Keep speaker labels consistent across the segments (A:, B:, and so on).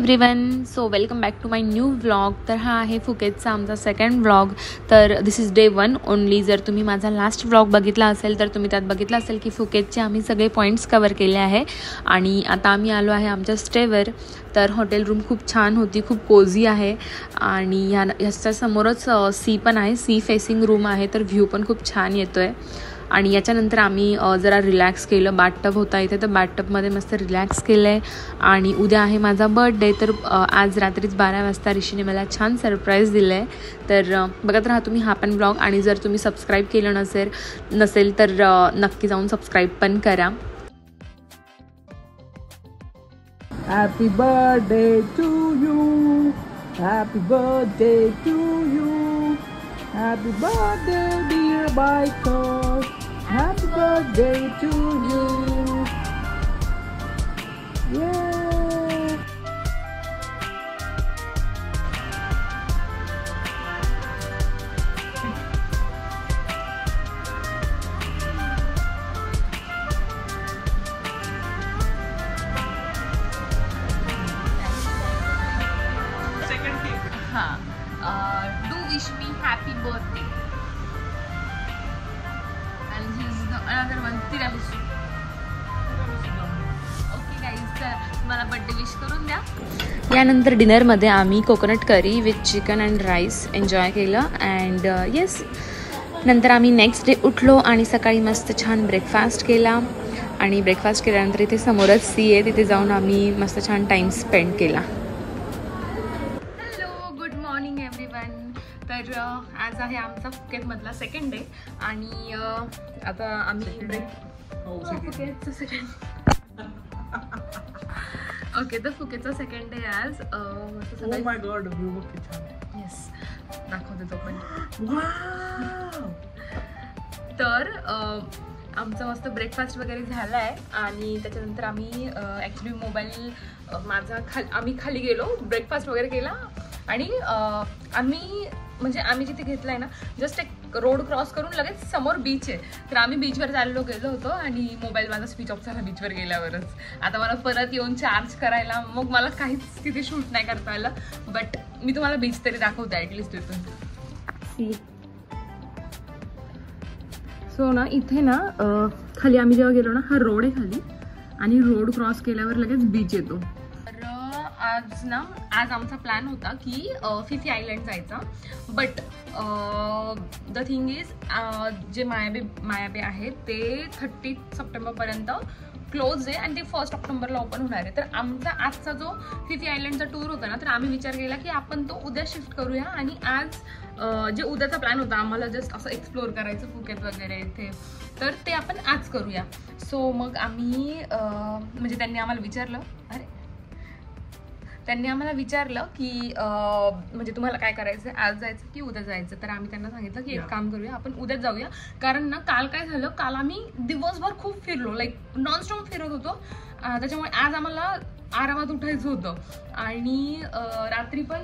A: Everyone, so welcome back to my new vlog. तर हा आहे फुकेतचा आमचा सेकंड व्लॉग. तर दिस इज डे 1 ओनली. जर तुम्ही माझा लास्ट व्लॉग बघितला असेल तर तुम्ही त्यात बघितलं असेल की फुकेतचे आम्ही सगळे पॉईंट्स कवर केले आहे आणि आता आम्ही आलो आहे आमच्या स्टेवर. तर हॉटेल रूम खूप छान होती, खूप कोझी आहे आणि ह्याच्या समोरच सी पण आहे, सी फेसिंग रूम आहे. तर व्ह्यू पण खूप छान येतो आहे. आणि याच्यानंतर आम्ही जरा रिलॅक्स केलं. बॅटटब होता इथे, तर बॅटटबमध्ये मस्त रिलॅक्स केलं आहे. आणि उद्या आहे माझा बर्थडे. तर आज रात्रीच 12 वाजता ऋषीने मला छान सरप्राईज दिलं आहे. तर बघत राहा तुम्ही हा पण ब्लॉग. आणि जर तुम्ही सबस्क्राईब केलं नसेल तर नक्की जाऊन सबस्क्राईब पण करा.
B: Happy birthday to you. Happy birthday to you. Happy birthday dear Michael. Happy birthday to you. Yeah.
A: Do wish me happy birthday. And here's another one, tiramisu. Okay guys, मला birthday wish करून द्या. यानंतर डिनरमध्ये आम्ही coconut curry with chicken and rice enjoy केलं. And yes, नंतर आम्ही next day उठलो आणि सकाळी मस्त छान ब्रेकफास्ट केला. आणि ब्रेकफास्ट केल्यानंतर इथे समोरच सी आहे, तिथे जाऊन आम्ही मस्त छान टाईम स्पेंड केला. तर आज आहे आमचा फुकेतमधला सेकंड डे आणि आता आम्ही फुकेतचा सेकंड ओके तर फुकेतचा सेकंड डे आज.
B: Oh my God, व्ह्यू बघ किती छान.
A: येस, दाखवते तो पण. तर आमचा मस्त ब्रेकफास्ट वगैरे झाला आहे आणि त्याच्यानंतर आम्ही ॲक्च्युली मोबाईल आम्ही खाली गेलो, ब्रेकफास्ट वगैरे केला आणि आम्ही जिथे घेतलं आहे ना, जस्ट एक रोड क्रॉस करून लगेच समोर बीच आहे. तर आम्ही बीचवर गेलो होतो आणि मोबाईल माझा स्विच ऑफ झाला बीचवर गेल्यावरच. आता मला परत येऊन चार्ज करायला, मग मला काहीच तिथे शूट नाही करता आलं. बट मी तुम्हाला बीच तरी दाखवते ॲटलिस्ट तिथून. सो ना इथे ना खाली आम्ही जेव्हा गेलो ना, हा रोड आहे खाली आणि रोड क्रॉस केल्यावर लगेच बीच येतो. आज आमचा प्लॅन होता की फिफी आयलँड जायचा. बट द थिंग इज जे मायाबे आहे ते 30 सप्टेंबरपर्यंत क्लोज आहे आणि ते 1 ऑक्टोबरला ओपन होणार आहे. तर आमचा आजचा जो फिफी आयलँडचा टूर होता ना, तर आम्ही विचार केला की आपण तो उद्या शिफ्ट करूया आणि आज जे उद्याचा प्लॅन होता आम्हाला जस्ट असं एक्सप्लोअर करायचं फुकेत वगैरे इथे, तर ते आपण आज करूया. सो मग आम्ही त्यांनी आम्हाला विचारलं की म्हणजे तुम्हाला काय करायचं, आज जायचं की उद्या जायचं. तर आम्ही त्यांना सांगितलं की एक काम करूया, आपण उद्याच जाऊया. कारण ना काल काय झालं, काल आम्ही दिवसभर खूप फिरलो, लाईक नॉनस्टॉप फिरत होतो. त्याच्यामुळे आज आम्हाला आरामात उठायचं होतं. आणि रात्री पण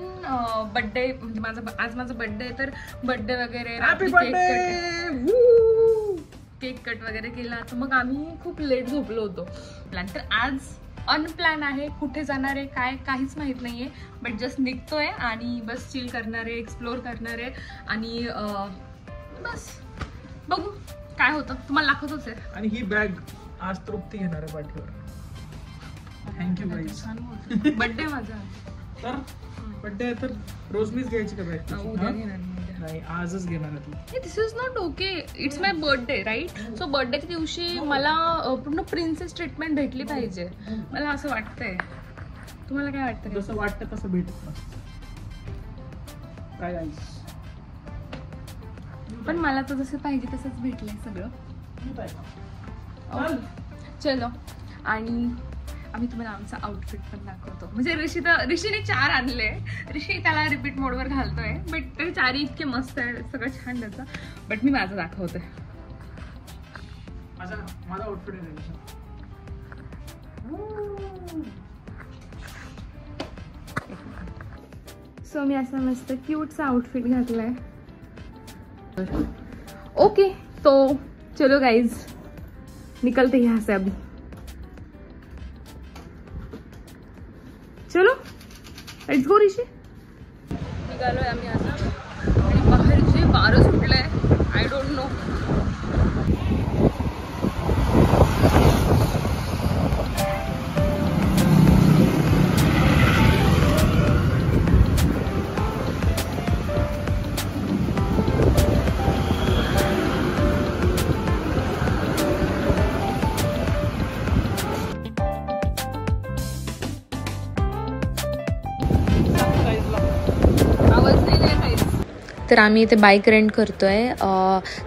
A: बड्डे, म्हणजे आज माझा बड्डे आहे, तर बड्डे वगैरे केक कट वगैरे केला. तर मग आम्ही खूप लेट झोपलो होतो. प्लॅन तर आज अनप्लॅन आहे, कुठे जाणार आहे काय काहीच माहित नाहीये. बट जस्ट निघतोय आणि बस चिल करणार आहे, एक्सप्लोअर करणार आहे आणि बस बघू काय होतं, तुम्हाला दाखवतोच आहे.
B: आणि ही बॅग आज तृप्ती घेणार आहे पाठीवर. Thank you guys.
A: बर्थडे माझा.
B: तर बर्थडे तर रोज मीच घ्यायची का बॅग?
A: उद्या घेणार
B: नाही, आजच घेणार आहे तू.
A: This is not okay, it's my birthday right. So बर्थडेच्या दिवशी मला पूर्ण प्रिन्सेस ट्रीटमेंट भेटली पाहिजे, मला असं वाटतंय. तुम्हाला काय वाटतं?
B: जसं वाटतं तसं भेटत नसतं काय गाईज.
A: पण मला तर जसं पाहिजे तसंच भेटलंय सगळं. चलो, आणि आम्ही तुम्हाला आमचा आउटफिट पण दाखवतो. म्हणजे ऋषीने 4 आणले. ऋषी त्याला रिपीट मोडवर घालतोय, बट ते 4 इतके मस्त आहे, सगळं छान त्याचं. बट मी माझं दाखवते.
B: माझा आउटफिट आहे.
A: सो मी असा मस्त क्यूटचा आउटफिट घातलाय. ओके, तो चलो गाइज निकलते यहाँ से अभी. चलो लेट्स गो ऋषी. निघालोय आम्ही आता आणि बाहेर जे वारं सुटलंय आय डोंट नो. तर आम्ही इथे बाईक रेंट करतो आहे.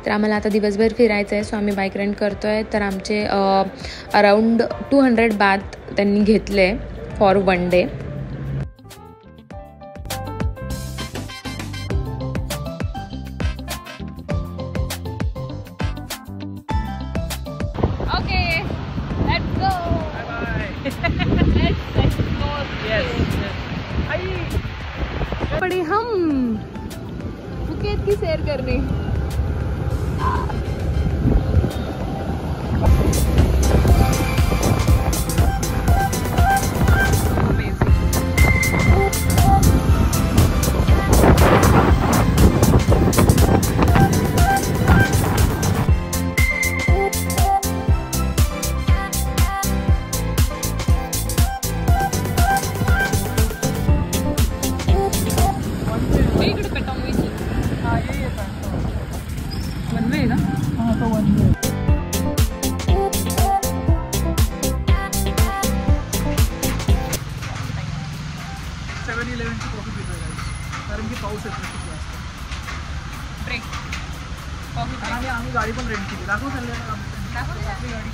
A: तर आम्हाला आता दिवसभर फिरायचं आहे, सो आम्ही बाईक रेंट करतो आहे. तर आमचे अराऊंड 200 बाथ त्यांनी घेतले for 1 day. Okay let's go.
B: Bye bye.
A: Let's go.
B: Yes I
A: बड़े हम फुकेत की सैर करने.
B: आम्ही गाडी पण रेंट केली. दाखव चालली आपली गाडी.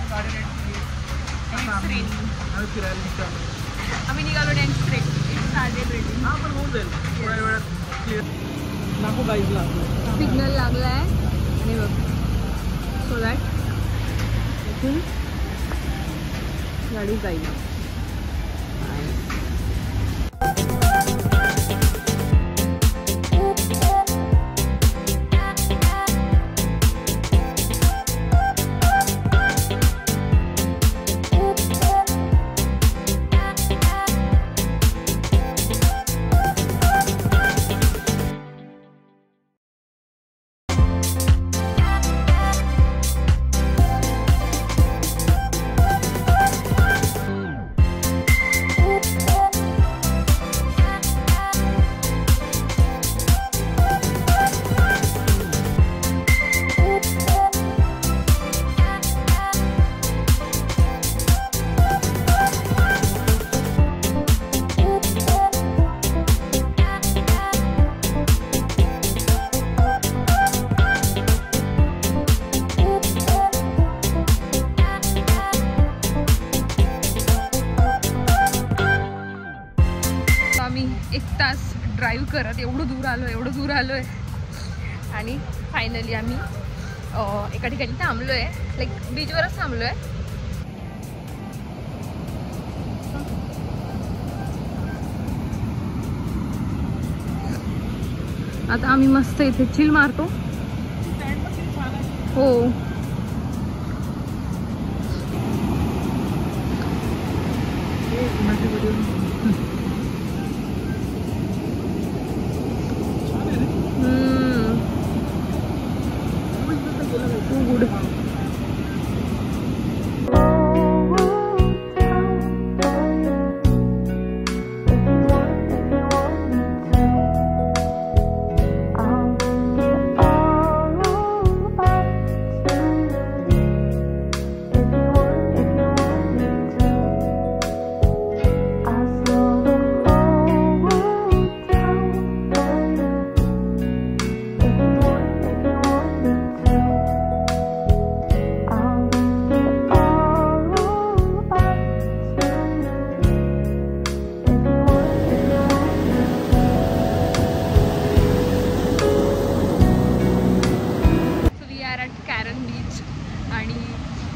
B: गाडी रेंट केली. आम्ही फिरायला निघतो.
A: आम्ही निघालो नेक्स्ट ट्रेक.
B: हां पण होऊन जाईल थोड्या वेळात क्लिअर. दाखव गाईजला
A: सिग्नल लागला आहे आणि बघ सो दॅट इथून गाडी जाईल. ड्राईव्ह करत एवढं दूर आलो आहे आणि फायनली आम्ही एका ठिकाणी थांबलो आहे. लाईक बीचवरच थांबलो आहे. आता आम्ही मस्त इथे चिल मारतो. हो गुड.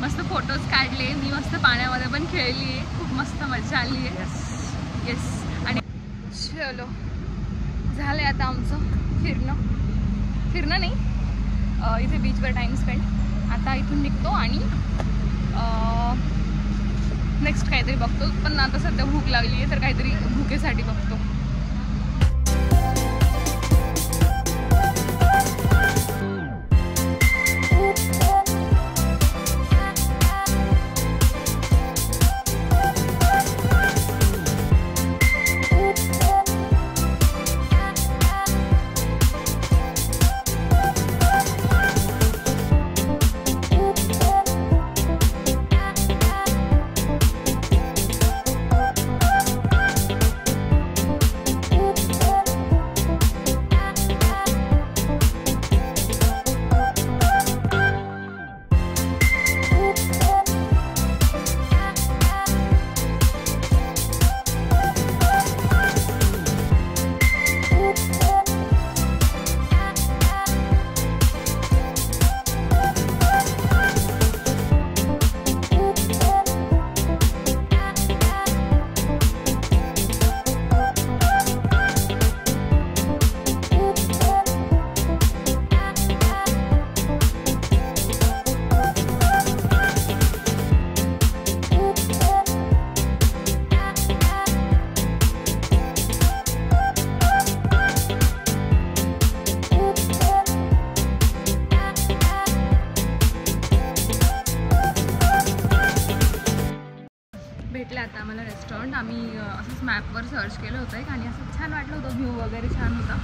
A: मस्त फोटोज काढले मी, मस्त पाण्यामध्ये पण खेळली आहे, खूप मस्त मजा आली आहे. येस. आणि चलो झालं आता आमचं फिरणं नाही, इथे बीचवर टाइम स्पेंड. आता इथून निघतो आणि नेक्स्ट काहीतरी बघतो, पण आता सध्या भूक लागली आहे तर काहीतरी भुकेसाठी बघतो. भेटलं आता आम्हाला रेस्टॉरंट. आम्ही असंच मॅपवर सर्च केलं होतं एक आणि असं छान वाटलं होतं, व्ह्यू वगैरे छान होता.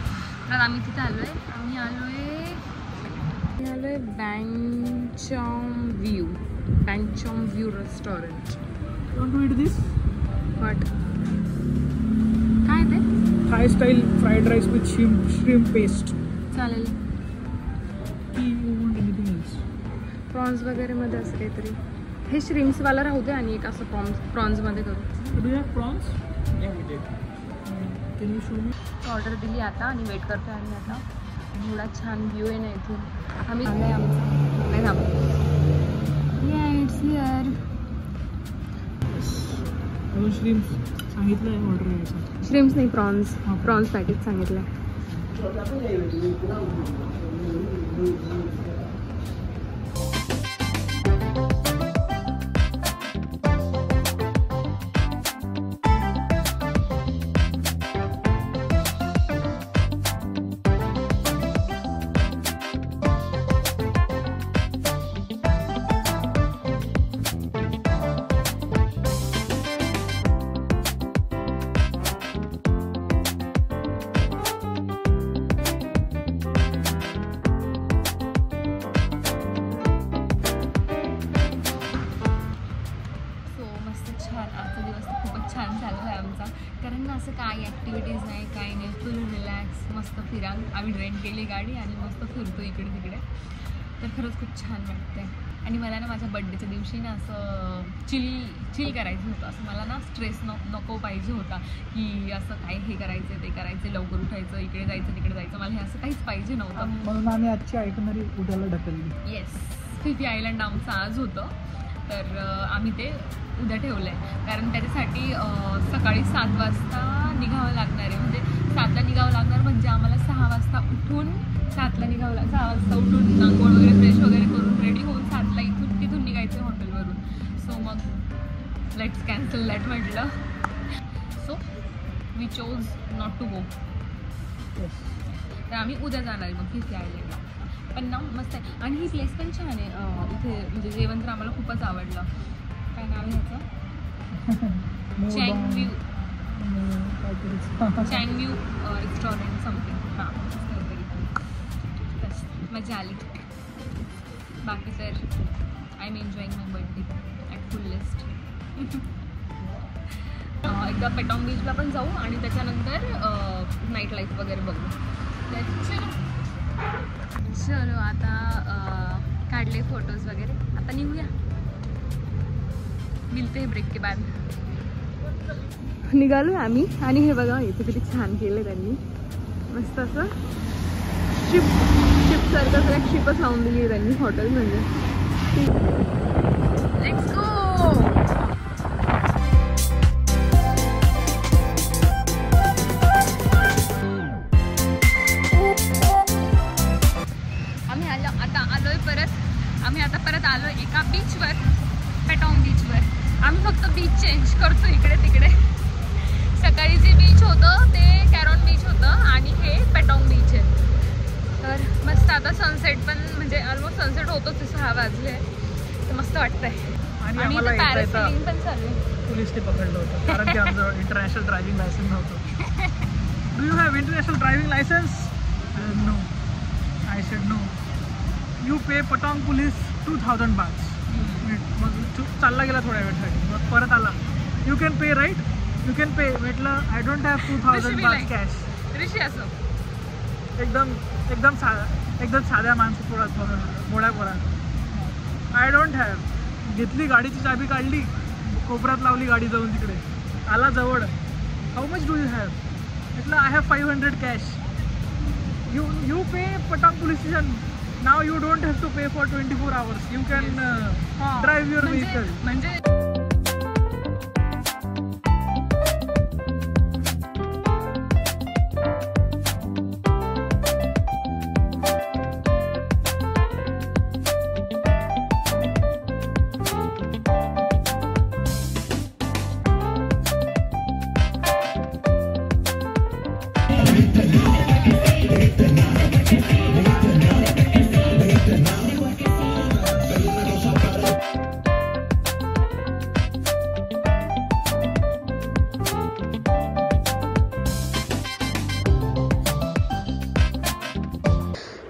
A: तर आम्ही तिथे आलो आहे. आम्ही आलो आहे Banchom view restaurant.
B: Want to eat this?
A: But काय ते
B: Thai style fried rice with shrimp paste.
A: चालेल.
B: You want anything else?
A: Prawns वगैरे मध्ये असं काहीतरी. हे श्रिम्सवाला राहू दे आणि एक असं प्रॉन्समध्ये करू.
B: Do you have prawns? Yeah, we did. Can you show me?
A: Order दिली आता आणि वेट करतो आम्ही आता. एवढा छान व्ह्यू आहे ना इथून. आम्ही आलं आहे आमचं नाही थांबा. It's here.
B: अजून श्रीम्स सांगितलं आहे ऑर्डर करायचं.
A: श्रिम्स नाही, प्रॉन्स पॅकेट सांगितलं आहे. कारण ना असं काही ॲक्टिव्हिटीज नाही, काही नाही, फुल रिलॅक्स, मस्त फिरा. आम्ही रेंट केली गाडी आणि मस्त फिरतो इकडे तिकडे. तर खरंच खूप छान वाटतंय. आणि मला ना माझ्या बड्डेच्या दिवशी ना असं चिल करायचं होतं. असं मला ना स्ट्रेस नको पाहिजे होता की असं काय हे करायचं ते करायचं, लवकर उठायचं, इकडे जायचं तिकडे जायचं. मला हे असं काहीच पाहिजे नव्हतं.
B: म्हणून आम्ही आजची आयटनरी उद्याला ढकलली.
A: येस, फिफी आयलंड आमचं आज होतं तर आम्ही ते उद्या ठेवलं आहे. कारण त्याच्यासाठी सकाळी 7 वाजता निघावं लागणार आहे. म्हणजे 7ला निघावं लागणार म्हणजे आम्हाला 6 वाजता उठून 7ला निघावं 6 वाजता उठून आंघोळ वगैरे फ्रेश वगैरे करून रेडी होऊन 7ला तिथून निघायचं हॉटेलवरून. सो मग लेट्स कॅन्सल दॅट म्हटलं. So we chose not to go. तर आम्ही उद्या जाणार आहे मग फिफी आयलंडला. पण ना मस्त आहे आणि ही प्लेस पण छान आहे. इथे म्हणजे जेवण तर आम्हाला खूपच आवडलं. काय नाव आहे ह्याचं? Chang view restaurant something. हां काहीतरी. बस मजा आली. बाकी तर I am enjoying my birthday at fullest. एकदा पेटॉंग बीचला पण जाऊ आणि त्याच्यानंतर नाईट लाईफ वगैरे बघू. चलो आता काढले फोटोज वगैरे. आता निघूया. मिलते हैं ब्रेक के बाद. निघालो आम्ही आणि हे बघा इथे किती छान केलं त्यांनी. मस्त असं शिपसारखं सगळ्या शिपच लावून दिली आहे त्यांनी हॉटेल म्हणजे. Let's go. आम्ही आता परत आलो एका बीचवर, पेटॉंग बीचवर. आम्ही फक्त बीच मस्त आहे.
B: आणि
A: आणि
B: आम्हाला येता येता
A: पॅरासेलिंग पण चालू आहे.
B: पोलिसने पकडलं होतं कारण की आमचं इंटरनॅशनल ड्रायव्हिंग लायसन्स नव्हतं. Do you have international driving licence? No. I said no. You pay Patong police 2000 bahts. मग चालला गेला थोड्या वेळसाठी, मग परत आला. You can pay right, you can pay. म्हटलं I don't have 2000 bahts cash.
A: Rishi असं
B: एकदम साध्या माणसं थोडा मोड्या पोरा. I don't have. घेतली गाडीची चाबी काढली, कोपऱ्यात लावली गाडी जाऊन तिकडे. आला जवळ. How much do you have? म्हटलं I have 500 cash. You pay Patong police station. Now you don't have to pay for 24 hours. You can drive your vehicle.
A: म्हणजे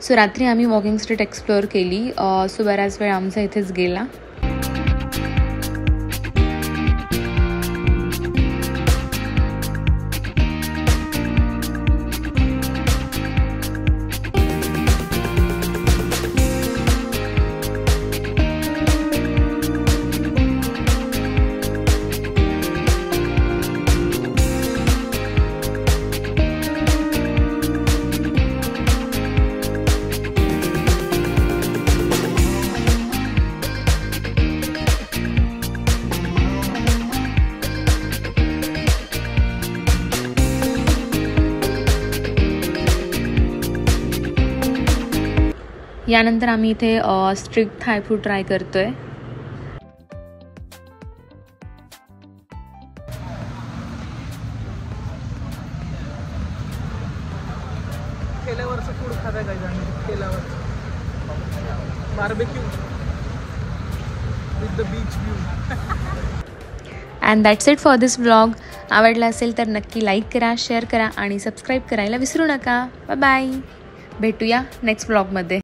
A: सो रात्री आम्ही वॉकिंग स्ट्रीट एक्सप्लोअर केली. सो बराच वेळ आमचा इथेच गेला. यानंतर आम्ही इथे स्ट्रीट थाय फूड ट्राय करतोय.
B: केल्यावरचं फूड खाताय काय जाणे. केल्यावर barbecue with the beach view.
A: And that's it for this vlog. आवडला असेल तर नक्की लाईक करा, शेअर करा आणि सबस्क्राईब करायला विसरू नका. Bye bye. भेटूया नेक्स्ट व्लॉगमध्ये.